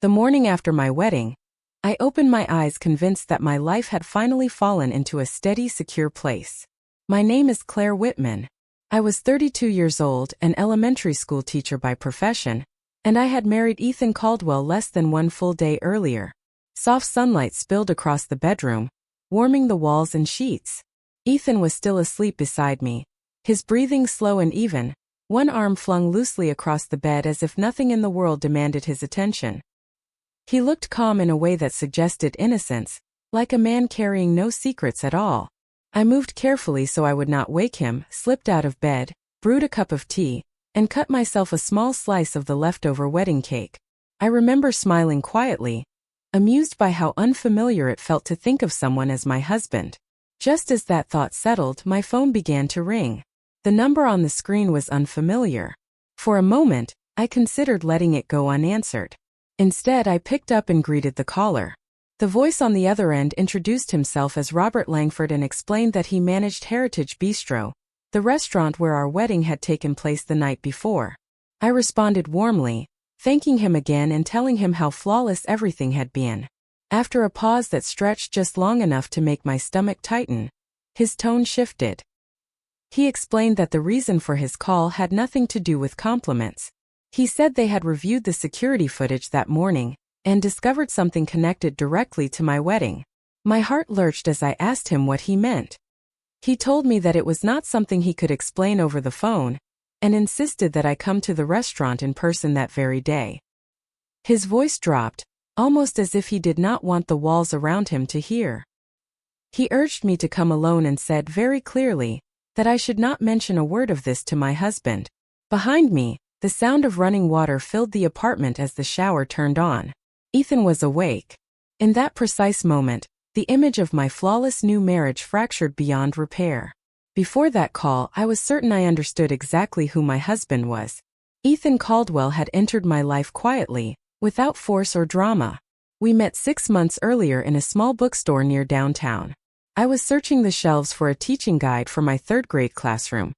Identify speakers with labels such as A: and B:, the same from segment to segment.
A: The morning after my wedding, I opened my eyes convinced that my life had finally fallen into a steady, secure place. My name is Claire Whitman. I was 32 years old, an elementary school teacher by profession, and I had married Ethan Caldwell less than one full day earlier. Soft sunlight spilled across the bedroom, warming the walls and sheets. Ethan was still asleep beside me, his breathing slow and even, one arm flung loosely across the bed as if nothing in the world demanded his attention. He looked calm in a way that suggested innocence, like a man carrying no secrets at all. I moved carefully so I would not wake him, slipped out of bed, brewed a cup of tea, and cut myself a small slice of the leftover wedding cake. I remember smiling quietly, amused by how unfamiliar it felt to think of someone as my husband. Just as that thought settled, my phone began to ring. The number on the screen was unfamiliar. For a moment, I considered letting it go unanswered. Instead, I picked up and greeted the caller. The voice on the other end introduced himself as Robert Langford and explained that he managed Heritage Bistro, the restaurant where our wedding had taken place the night before. I responded warmly, thanking him again and telling him how flawless everything had been. After a pause that stretched just long enough to make my stomach tighten, his tone shifted. He explained that the reason for his call had nothing to do with compliments. He said they had reviewed the security footage that morning and discovered something connected directly to my wedding. My heart lurched as I asked him what he meant. He told me that it was not something he could explain over the phone and insisted that I come to the restaurant in person that very day. His voice dropped, almost as if he did not want the walls around him to hear. He urged me to come alone and said very clearly that I should not mention a word of this to my husband. Behind me, the sound of running water filled the apartment as the shower turned on. Ethan was awake. In that precise moment, the image of my flawless new marriage fractured beyond repair. Before that call, I was certain I understood exactly who my husband was. Ethan Caldwell had entered my life quietly, without force or drama. We met 6 months earlier in a small bookstore near downtown. I was searching the shelves for a teaching guide for my third-grade classroom.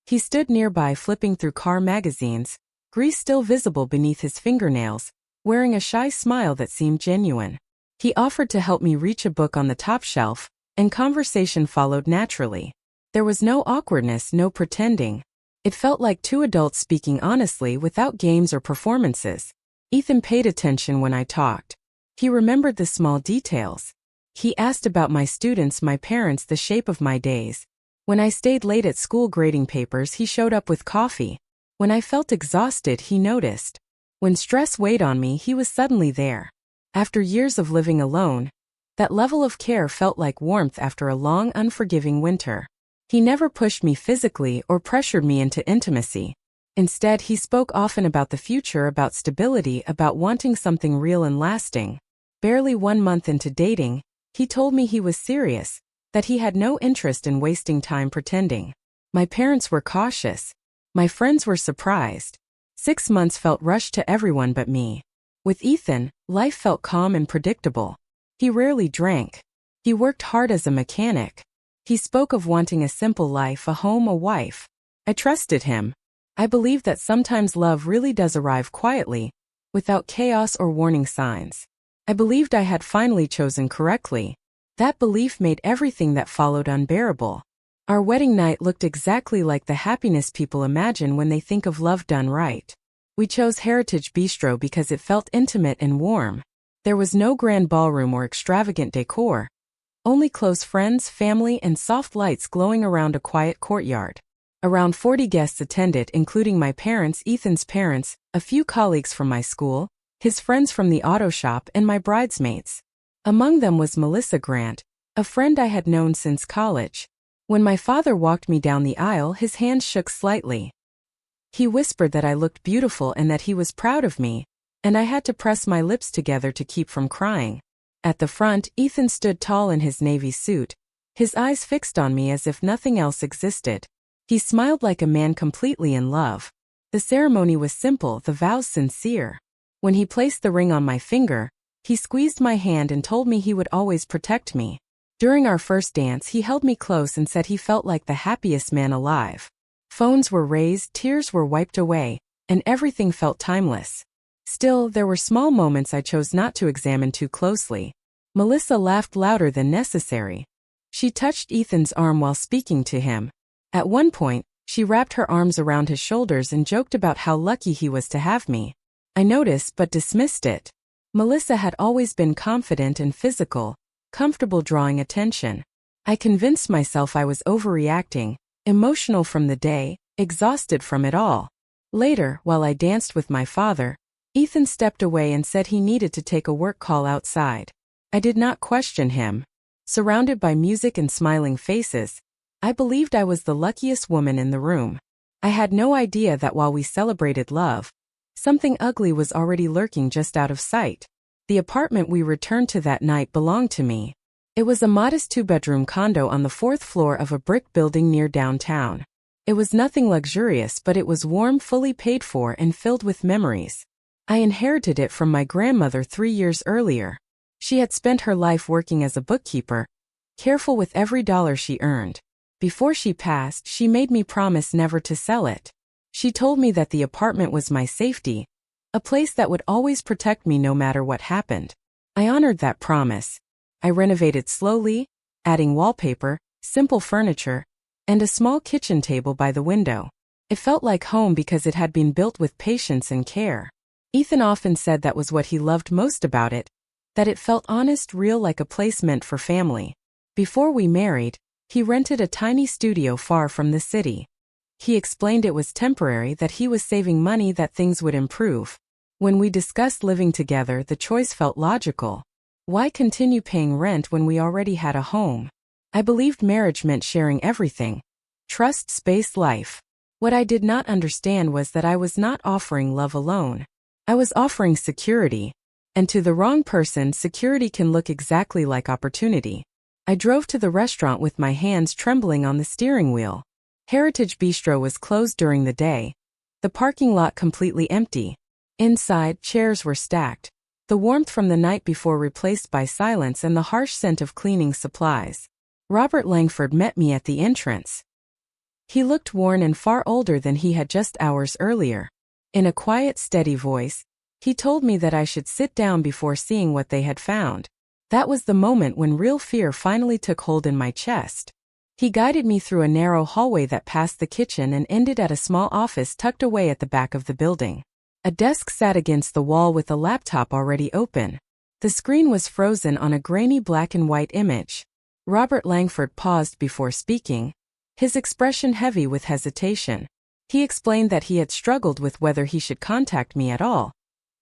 A: He stood nearby flipping through car magazines, grease still visible beneath his fingernails, wearing a shy smile that seemed genuine. He offered to help me reach a book on the top shelf, and conversation followed naturally. There was no awkwardness, no pretending. It felt like two adults speaking honestly without games or performances. Ethan paid attention when I talked. He remembered the small details. He asked about my students, my parents, the shape of my days. When I stayed late at school grading papers, he showed up with coffee. When I felt exhausted, he noticed. When stress weighed on me, he was suddenly there. After years of living alone, that level of care felt like warmth after a long, unforgiving winter. He never pushed me physically or pressured me into intimacy. Instead, he spoke often about the future, about stability, about wanting something real and lasting. Barely 1 month into dating, he told me he was serious, that he had no interest in wasting time pretending. My parents were cautious. My friends were surprised. 6 months felt rushed to everyone but me. With Ethan, life felt calm and predictable. He rarely drank. He worked hard as a mechanic. He spoke of wanting a simple life, a home, a wife. I trusted him. I believed that sometimes love really does arrive quietly, without chaos or warning signs. I believed I had finally chosen correctly. That belief made everything that followed unbearable. Our wedding night looked exactly like the happiness people imagine when they think of love done right. We chose Heritage Bistro because it felt intimate and warm. There was no grand ballroom or extravagant decor. Only close friends, family, and soft lights glowing around a quiet courtyard. Around 40 guests attended, including my parents, Ethan's parents, a few colleagues from my school, his friends from the auto shop, and my bridesmaids. Among them was Melissa Grant, a friend I had known since college. When my father walked me down the aisle, his hand shook slightly. He whispered that I looked beautiful and that he was proud of me, and I had to press my lips together to keep from crying. At the front, Ethan stood tall in his navy suit, his eyes fixed on me as if nothing else existed. He smiled like a man completely in love. The ceremony was simple, the vows sincere. When he placed the ring on my finger, he squeezed my hand and told me he would always protect me. During our first dance, he held me close and said he felt like the happiest man alive. Phones were raised, tears were wiped away, and everything felt timeless. Still, there were small moments I chose not to examine too closely. Melissa laughed louder than necessary. She touched Ethan's arm while speaking to him. At one point, she wrapped her arms around his shoulders and joked about how lucky he was to have me. I noticed but dismissed it. Melissa had always been confident and physical, comfortable drawing attention. I convinced myself I was overreacting, emotional from the day, exhausted from it all. Later, while I danced with my father, Ethan stepped away and said he needed to take a work call outside. I did not question him. Surrounded by music and smiling faces, I believed I was the luckiest woman in the room. I had no idea that while we celebrated love, something ugly was already lurking just out of sight. The apartment we returned to that night belonged to me. It was a modest 2-bedroom condo on the 4th floor of a brick building near downtown. It was nothing luxurious, but it was warm, fully paid for, and filled with memories. I inherited it from my grandmother 3 years earlier. She had spent her life working as a bookkeeper, careful with every dollar she earned. Before she passed, she made me promise never to sell it. She told me that the apartment was my safety, a place that would always protect me no matter what happened. I honored that promise. I renovated slowly, adding wallpaper, simple furniture, and a small kitchen table by the window. It felt like home because it had been built with patience and care. Ethan often said that was what he loved most about it, that it felt honest, real, like a place meant for family. Before we married, he rented a tiny studio far from the city. He explained it was temporary, that he was saving money, that things would improve. When we discussed living together, the choice felt logical. Why continue paying rent when we already had a home? I believed marriage meant sharing everything. Trust, space, life. What I did not understand was that I was not offering love alone. I was offering security. And to the wrong person, security can look exactly like opportunity. I drove to the restaurant with my hands trembling on the steering wheel. Heritage Bistro was closed during the day. The parking lot completely empty. Inside, chairs were stacked. The warmth from the night before replaced by silence and the harsh scent of cleaning supplies. Robert Langford met me at the entrance. He looked worn and far older than he had just hours earlier. In a quiet, steady voice, he told me that I should sit down before seeing what they had found. That was the moment when real fear finally took hold in my chest. He guided me through a narrow hallway that passed the kitchen and ended at a small office tucked away at the back of the building. A desk sat against the wall with a laptop already open. The screen was frozen on a grainy black and white image. Robert Langford paused before speaking, his expression heavy with hesitation. He explained that he had struggled with whether he should contact me at all,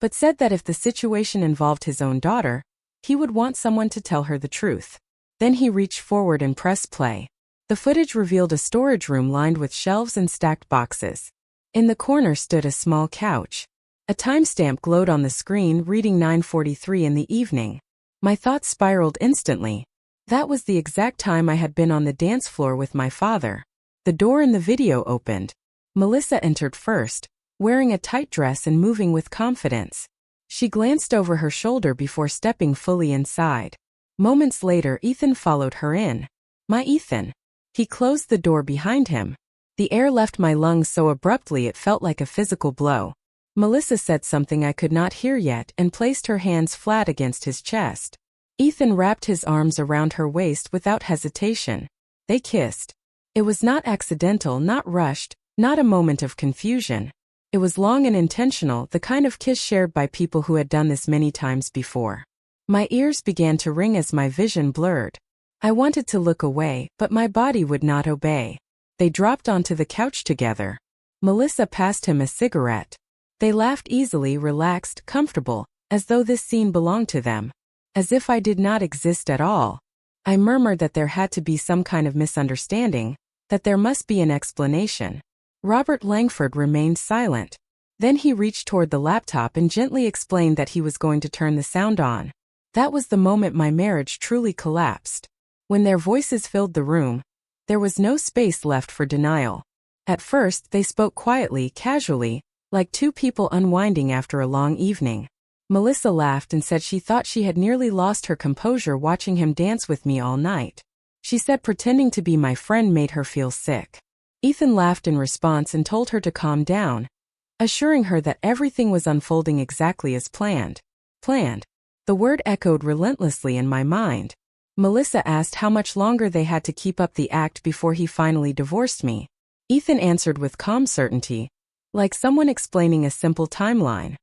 A: but said that if the situation involved his own daughter, he would want someone to tell her the truth. Then he reached forward and pressed play. The footage revealed a storage room lined with shelves and stacked boxes. In the corner stood a small couch. A timestamp glowed on the screen, reading 9:43 in the evening. My thoughts spiraled instantly. That was the exact time I had been on the dance floor with my father. The door in the video opened. Melissa entered first, wearing a tight dress and moving with confidence. She glanced over her shoulder before stepping fully inside. Moments later, Ethan followed her in. My Ethan. He closed the door behind him. The air left my lungs so abruptly it felt like a physical blow. Melissa said something I could not hear yet and placed her hands flat against his chest. Ethan wrapped his arms around her waist without hesitation. They kissed. It was not accidental, not rushed, not a moment of confusion. It was long and intentional, the kind of kiss shared by people who had done this many times before. My ears began to ring as my vision blurred. I wanted to look away, but my body would not obey. They dropped onto the couch together. Melissa passed him a cigarette. They laughed easily, relaxed, comfortable, as though this scene belonged to them. As if I did not exist at all. I murmured that there had to be some kind of misunderstanding, that there must be an explanation. Robert Langford remained silent. Then he reached toward the laptop and gently explained that he was going to turn the sound on. That was the moment my marriage truly collapsed. When their voices filled the room, there was no space left for denial. At first, they spoke quietly, casually, like two people unwinding after a long evening. Melissa laughed and said she thought she had nearly lost her composure watching him dance with me all night. She said pretending to be my friend made her feel sick. Ethan laughed in response and told her to calm down. assuring her that everything was unfolding exactly as planned. Planned. The word echoed relentlessly in my mind. Melissa asked how much longer they had to keep up the act before he finally divorced me. Ethan answered with calm certainty, like someone explaining a simple timeline.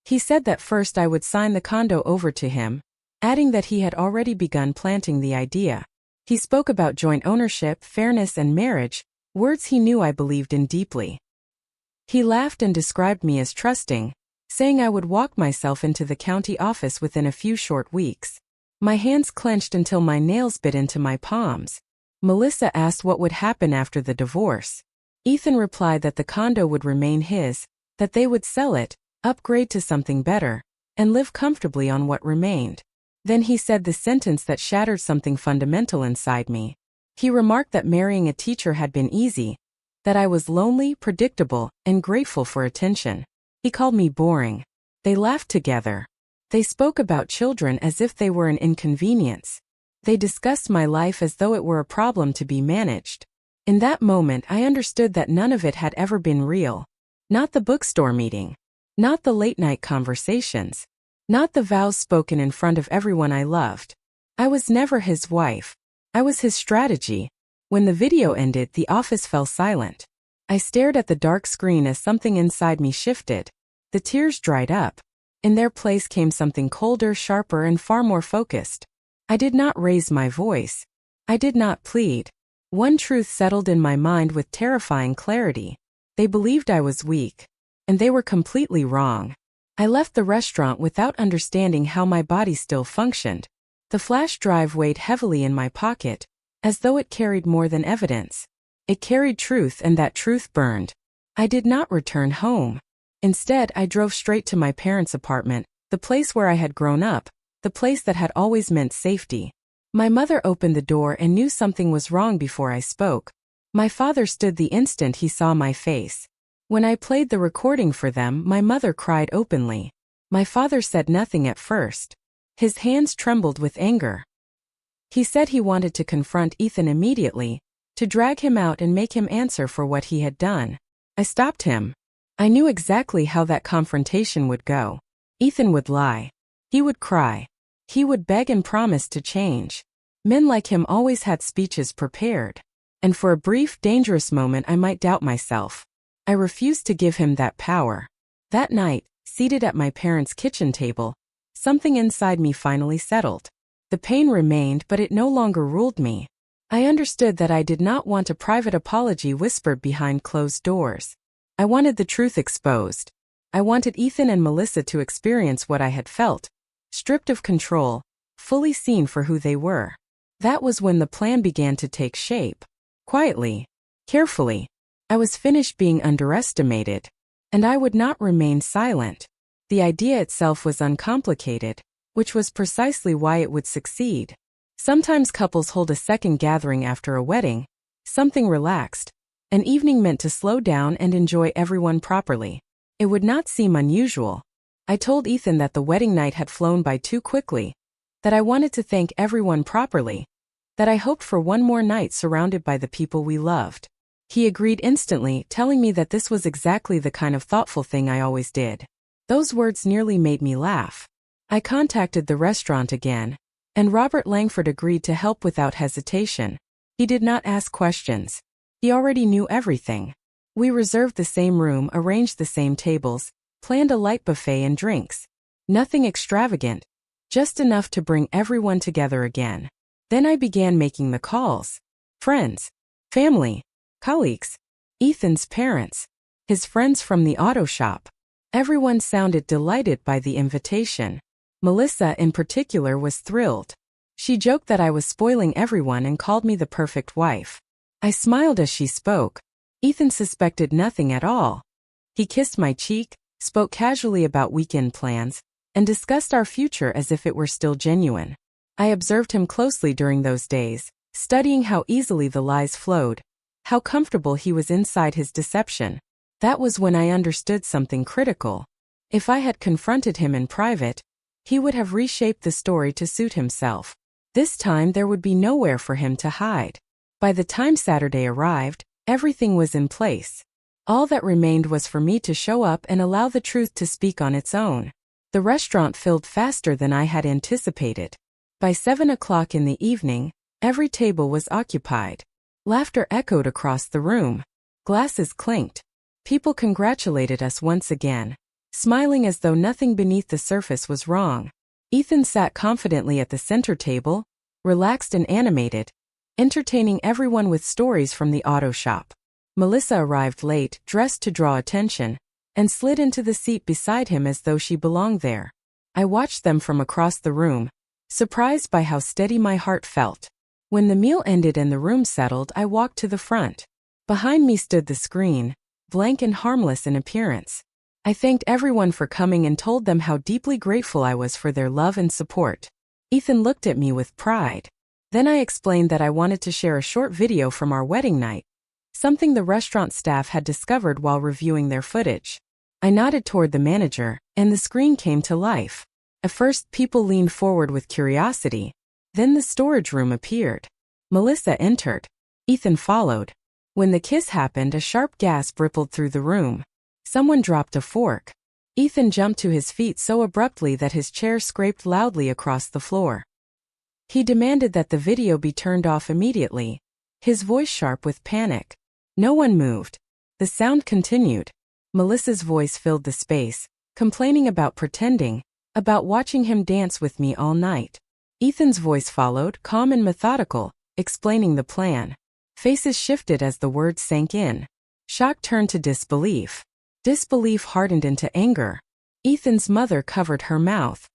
A: He said that first I would sign the condo over to him, adding that he had already begun planting the idea. He spoke about joint ownership, fairness, and marriage, words he knew I believed in deeply. He laughed and described me as trusting, saying I would walk myself into the county office within a few short weeks. My hands clenched until my nails bit into my palms. Melissa asked what would happen after the divorce. Ethan replied that the condo would remain his, that they would sell it, upgrade to something better, and live comfortably on what remained. Then he said the sentence that shattered something fundamental inside me. He remarked that marrying a teacher had been easy, that I was lonely, predictable, and grateful for attention. He called me boring. They laughed together. They spoke about children as if they were an inconvenience. They discussed my life as though it were a problem to be managed. In that moment I understood that none of it had ever been real. Not the bookstore meeting. Not the late-night conversations. Not the vows spoken in front of everyone I loved. I was never his wife. I was his strategy. When the video ended, the office fell silent. I stared at the dark screen as something inside me shifted. The tears dried up. In their place came something colder, sharper, and far more focused. I did not raise my voice. I did not plead. One truth settled in my mind with terrifying clarity. They believed I was weak. And they were completely wrong. I left the restaurant without understanding how my body still functioned. The flash drive weighed heavily in my pocket, as though it carried more than evidence. It carried truth, and that truth burned. I did not return home. Instead, I drove straight to my parents' apartment, the place where I had grown up, the place that had always meant safety. My mother opened the door and knew something was wrong before I spoke. My father stood the instant he saw my face. When I played the recording for them, my mother cried openly. My father said nothing at first. His hands trembled with anger. He said he wanted to confront Ethan immediately, to drag him out and make him answer for what he had done. I stopped him. I knew exactly how that confrontation would go. Ethan would lie. He would cry. He would beg and promise to change. Men like him always had speeches prepared. And for a brief, dangerous moment I might doubt myself. I refused to give him that power. That night, seated at my parents' kitchen table, something inside me finally settled. The pain remained, but it no longer ruled me. I understood that I did not want a private apology whispered behind closed doors. I wanted the truth exposed. I wanted Ethan and Melissa to experience what I had felt, stripped of control, fully seen for who they were. That was when the plan began to take shape. Quietly, carefully. I was finished being underestimated, and I would not remain silent. The idea itself was uncomplicated, which was precisely why it would succeed. Sometimes couples hold a second gathering after a wedding, something relaxed, an evening meant to slow down and enjoy everyone properly. It would not seem unusual. I told Ethan that the wedding night had flown by too quickly, that I wanted to thank everyone properly, that I hoped for one more night surrounded by the people we loved. He agreed instantly, telling me that this was exactly the kind of thoughtful thing I always did. Those words nearly made me laugh. I contacted the restaurant again, and Robert Langford agreed to help without hesitation. He did not ask questions. He already knew everything. We reserved the same room, arranged the same tables, planned a light buffet and drinks. Nothing extravagant, just enough to bring everyone together again. Then I began making the calls. Friends, family, colleagues, Ethan's parents, his friends from the auto shop. Everyone sounded delighted by the invitation. Melissa in particular was thrilled. She joked that I was spoiling everyone and called me the perfect wife. I smiled as she spoke. Ethan suspected nothing at all. He kissed my cheek, spoke casually about weekend plans, and discussed our future as if it were still genuine. I observed him closely during those days, studying how easily the lies flowed, how comfortable he was inside his deception. That was when I understood something critical. If I had confronted him in private, he would have reshaped the story to suit himself. This time there would be nowhere for him to hide. By the time Saturday arrived, everything was in place. All that remained was for me to show up and allow the truth to speak on its own. The restaurant filled faster than I had anticipated. By 7 o'clock in the evening, every table was occupied. Laughter echoed across the room. Glasses clinked. People congratulated us once again, smiling as though nothing beneath the surface was wrong. Ethan sat confidently at the center table, relaxed and animated, entertaining everyone with stories from the auto shop. Melissa arrived late, dressed to draw attention, and slid into the seat beside him as though she belonged there. I watched them from across the room, surprised by how steady my heart felt. When the meal ended and the room settled, I walked to the front. Behind me stood the screen, blank and harmless in appearance. I thanked everyone for coming and told them how deeply grateful I was for their love and support. Ethan looked at me with pride. Then I explained that I wanted to share a short video from our wedding night, something the restaurant staff had discovered while reviewing their footage. I nodded toward the manager, and the screen came to life. At first, people leaned forward with curiosity. Then the storage room appeared. Melissa entered. Ethan followed. When the kiss happened, a sharp gasp rippled through the room. Someone dropped a fork. Ethan jumped to his feet so abruptly that his chair scraped loudly across the floor. He demanded that the video be turned off immediately, his voice sharp with panic. No one moved. The sound continued. Melissa's voice filled the space, complaining about pretending, about watching him dance with me all night. Ethan's voice followed, calm and methodical, explaining the plan. Faces shifted as the words sank in. Shock turned to disbelief. Disbelief hardened into anger. Ethan's mother covered her mouth.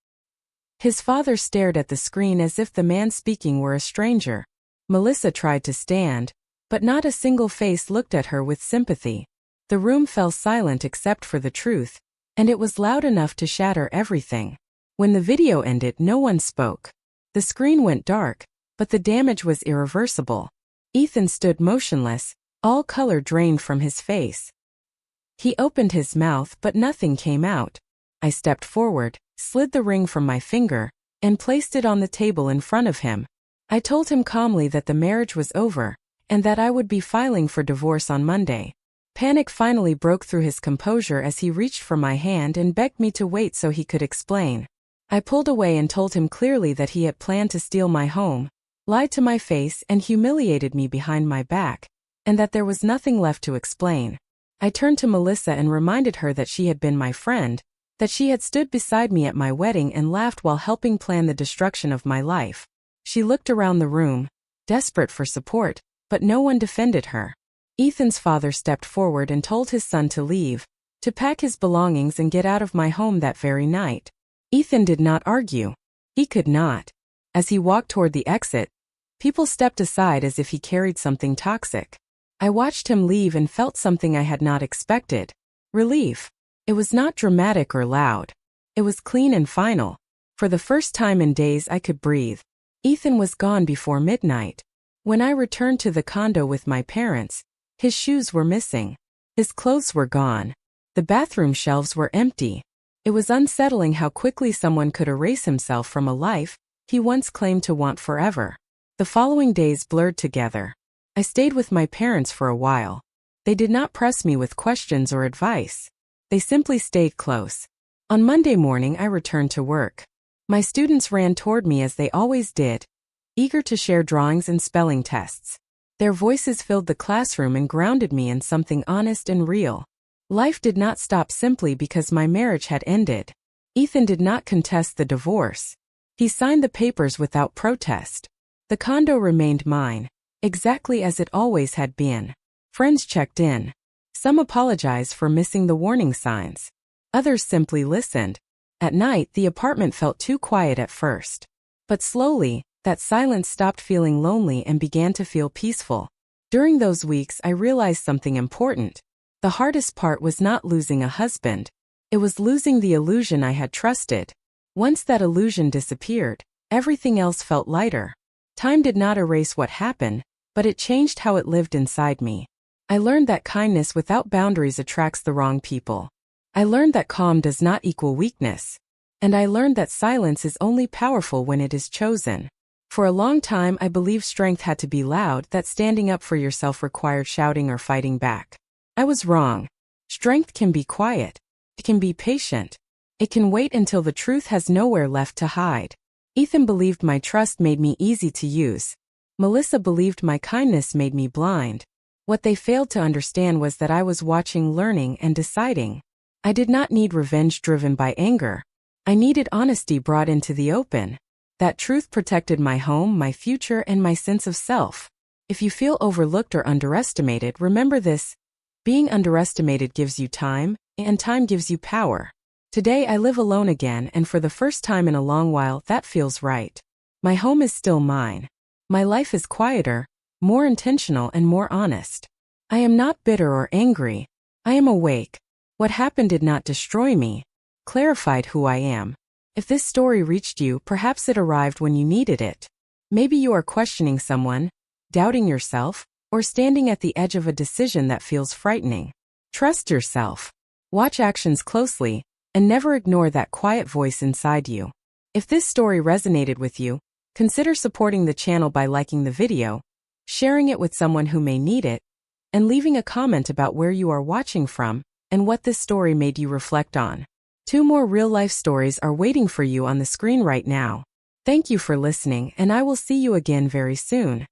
A: His father stared at the screen as if the man speaking were a stranger. Melissa tried to stand, but not a single face looked at her with sympathy. The room fell silent except for the truth, and it was loud enough to shatter everything. When the video ended, no one spoke. The screen went dark, but the damage was irreversible. Ethan stood motionless, all color drained from his face. He opened his mouth, but nothing came out. I stepped forward, slid the ring from my finger, and placed it on the table in front of him. I told him calmly that the marriage was over, and that I would be filing for divorce on Monday. Panic finally broke through his composure as he reached for my hand and begged me to wait so he could explain. I pulled away and told him clearly that he had planned to steal my home, lied to my face and humiliated me behind my back, and that there was nothing left to explain. I turned to Melissa and reminded her that she had been my friend, that she had stood beside me at my wedding and laughed while helping plan the destruction of my life. She looked around the room, desperate for support, but no one defended her. Ethan's father stepped forward and told his son to leave, to pack his belongings and get out of my home that very night. Ethan did not argue. He could not. As he walked toward the exit, people stepped aside as if he carried something toxic. I watched him leave and felt something I had not expected. Relief. It was not dramatic or loud. It was clean and final. For the first time in days I could breathe. Ethan was gone before midnight. When I returned to the condo with my parents, his shoes were missing. His clothes were gone. The bathroom shelves were empty. It was unsettling how quickly someone could erase himself from a life he once claimed to want forever. The following days blurred together. I stayed with my parents for a while. They did not press me with questions or advice. They simply stayed close. On Monday morning I returned to work. My students ran toward me as they always did, eager to share drawings and spelling tests. Their voices filled the classroom and grounded me in something honest and real. Life did not stop simply because my marriage had ended. Ethan did not contest the divorce. He signed the papers without protest. The condo remained mine, exactly as it always had been. Friends checked in. Some apologized for missing the warning signs. Others simply listened. At night, the apartment felt too quiet at first. But slowly, that silence stopped feeling lonely and began to feel peaceful. During those weeks, I realized something important. The hardest part was not losing a husband. It was losing the illusion I had trusted. Once that illusion disappeared, everything else felt lighter. Time did not erase what happened, but it changed how it lived inside me. I learned that kindness without boundaries attracts the wrong people. I learned that calm does not equal weakness. And I learned that silence is only powerful when it is chosen. For a long time I believed strength had to be loud, that standing up for yourself required shouting or fighting back. I was wrong. Strength can be quiet. It can be patient. It can wait until the truth has nowhere left to hide. Ethan believed my trust made me easy to use. Melissa believed my kindness made me blind. What they failed to understand was that I was watching, learning, and deciding. I did not need revenge driven by anger. I needed honesty brought into the open. That truth protected my home, my future, and my sense of self. If you feel overlooked or underestimated, remember this: being underestimated gives you time, and time gives you power. Today I live alone again, and for the first time in a long while, that feels right. My home is still mine. My life is quieter, more intentional, and more honest. I am not bitter or angry. I am awake. What happened did not destroy me. Clarified who I am. If this story reached you, perhaps it arrived when you needed it. Maybe you are questioning someone, doubting yourself, or standing at the edge of a decision that feels frightening. Trust yourself. Watch actions closely, and never ignore that quiet voice inside you. If this story resonated with you, consider supporting the channel by liking the video, sharing it with someone who may need it, and leaving a comment about where you are watching from and what this story made you reflect on. 2 more real-life stories are waiting for you on the screen right now. Thank you for listening, and I will see you again very soon.